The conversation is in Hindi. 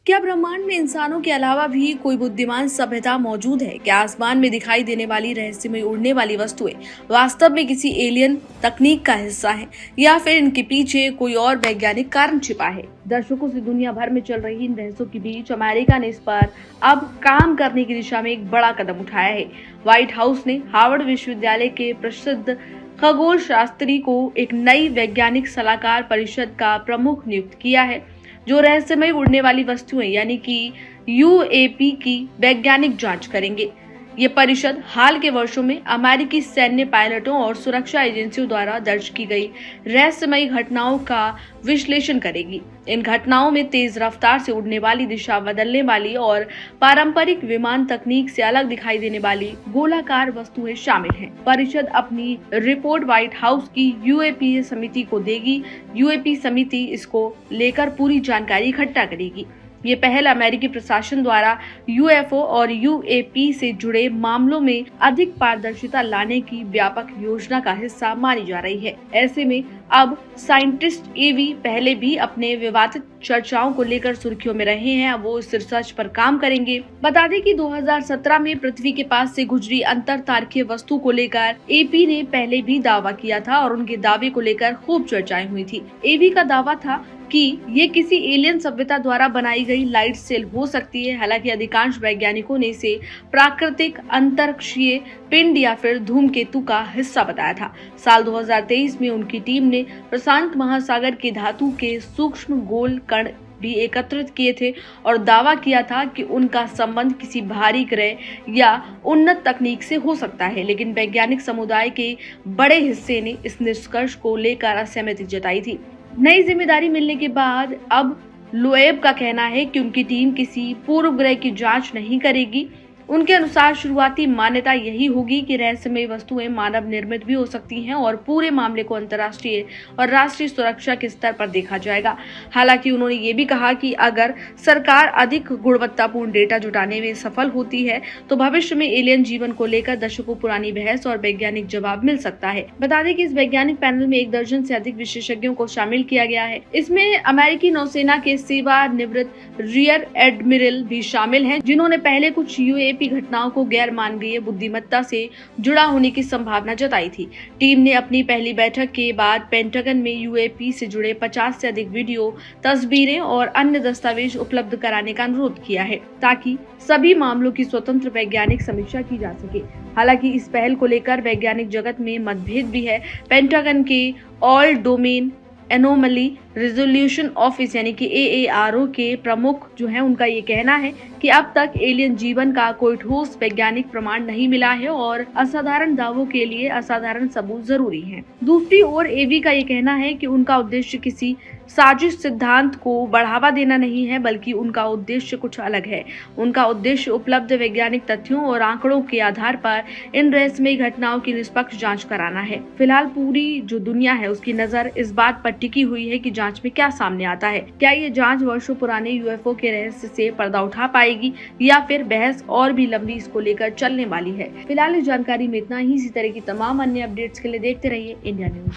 क्या ब्रह्मांड में इंसानों के अलावा भी कोई बुद्धिमान सभ्यता मौजूद है? क्या आसमान में दिखाई देने वाली रहस्यमय उड़ने वाली वस्तुएं वास्तव में किसी एलियन तकनीक का हिस्सा हैं, या फिर इनके पीछे कोई और वैज्ञानिक कारण छिपा है? दर्शकों से दुनिया भर में चल रही इन बहसों के बीच अमेरिका ने इस पर अब काम करने की दिशा में एक बड़ा कदम उठाया है। व्हाइट हाउस ने हार्वर्ड विश्वविद्यालय के प्रसिद्ध खगोल शास्त्री को एक नई वैज्ञानिक सलाहकार परिषद का प्रमुख नियुक्त किया है, जो रहस्यमय उड़ने वाली वस्तुएं यानी कि यूएपी की वैज्ञानिक जांच करेंगे। ये परिषद हाल के वर्षों में अमेरिकी सैन्य पायलटों और सुरक्षा एजेंसियों द्वारा दर्ज की गई रहस्यमय घटनाओं का विश्लेषण करेगी। इन घटनाओं में तेज रफ्तार से उड़ने वाली, दिशा बदलने वाली और पारंपरिक विमान तकनीक से अलग दिखाई देने वाली गोलाकार वस्तुएं शामिल हैं। परिषद अपनी रिपोर्ट व्हाइट हाउस की यूएपी समिति को देगी। यूएपी समिति इसको लेकर पूरी जानकारी इकट्ठा करेगी। ये पहल अमेरिकी प्रशासन द्वारा यूएफओ और यूएपी से जुड़े मामलों में अधिक पारदर्शिता लाने की व्यापक योजना का हिस्सा मानी जा रही है। ऐसे में अब साइंटिस्ट एवी पहले भी अपने विवादित चर्चाओं को लेकर सुर्खियों में रहे हैं। अब वो इस रिसर्च पर काम करेंगे। बता दें कि 2017 में पृथ्वी के पास से गुजरी अंतर तारकीय वस्तु को लेकर एपी ने पहले भी दावा किया था और उनके दावे को लेकर खूब चर्चाएं हुई थी। एवी का दावा था कि ये किसी एलियन सभ्यता द्वारा बनाई गई लाइट सेल हो सकती है। हालांकि अधिकांश वैज्ञानिकों ने इसे प्राकृतिक अंतरिक्षीय पिंड या फिर धूमकेतु का हिस्सा बताया था। साल 2023 में उनकी टीम ने प्रशांत महासागर के धातु के सूक्ष्म गोल कण भी एकत्रित किए थे और दावा किया था कि उनका संबंध किसी भारी ग्रह या उन्नत तकनीक से हो सकता है। लेकिन वैज्ञानिक समुदाय के बड़े हिस्से ने इस निष्कर्ष को लेकर असहमति जताई थी। नई जिम्मेदारी मिलने के बाद अब लोएब का कहना है कि उनकी टीम किसी पूर्व ग्रह की जांच नहीं करेगी। उनके अनुसार शुरुआती मान्यता यही होगी कि रहस्यमय वस्तुएं मानव निर्मित भी हो सकती हैं और पूरे मामले को अंतर्राष्ट्रीय और राष्ट्रीय सुरक्षा के स्तर पर देखा जाएगा। हालांकि उन्होंने ये भी कहा कि अगर सरकार अधिक गुणवत्तापूर्ण डेटा जुटाने में सफल होती है तो भविष्य में एलियन जीवन को लेकर दशकों पुरानी बहस और वैज्ञानिक जवाब मिल सकता है। बता दें कि इस वैज्ञानिक पैनल में 1 दर्जन से अधिक विशेषज्ञों को शामिल किया गया है। इसमें अमेरिकी नौसेना के सेवानिवृत्त रियर एडमिरल भी शामिल हैं, जिन्होंने पहले कुछ यूएपी घटनाओं को गैर मानवीय बुद्धिमत्ता से जुड़ा होने की संभावना जताई थी। टीम ने अपनी पहली बैठक के बाद पेंटागन में यूएपी से जुड़े 50 से अधिक वीडियो, तस्वीरें और अन्य दस्तावेज उपलब्ध कराने का अनुरोध किया है, ताकि सभी मामलों की स्वतंत्र वैज्ञानिक समीक्षा की जा सके। हालांकि इस पहल को लेकर वैज्ञानिक जगत में मतभेद भी है। पेंटागन के all domain anomaly resolution office यानी कि AARO के प्रमुख जो है, उनका ये कहना है कि अब तक एलियन जीवन का कोई ठोस वैज्ञानिक प्रमाण नहीं मिला है और असाधारण दावों के लिए असाधारण सबूत जरूरी हैं। दूसरी ओर एवी का ये कहना है कि उनका उद्देश्य किसी साजिश सिद्धांत को बढ़ावा देना नहीं है, बल्कि उनका उद्देश्य कुछ अलग है। उनका उद्देश्य उपलब्ध वैज्ञानिक तथ्यों और आंकड़ों के आधार पर इन रहस्यमय घटनाओं की निष्पक्ष जांच कराना है। फिलहाल पूरी जो दुनिया है उसकी नजर इस बात पर टिकी हुई है कि जांच में क्या सामने आता है। क्या ये जांच वर्षों पुराने यूएफओ के रहस्य से पर्दा उठा पाएगी या फिर बहस और भी लंबी इसको लेकर चलने वाली है। फिलहाल इस जानकारी में इतना ही। इसी तरह की तमाम अन्य अपडेट्स के लिए देखते रहिए इंडिया न्यूज।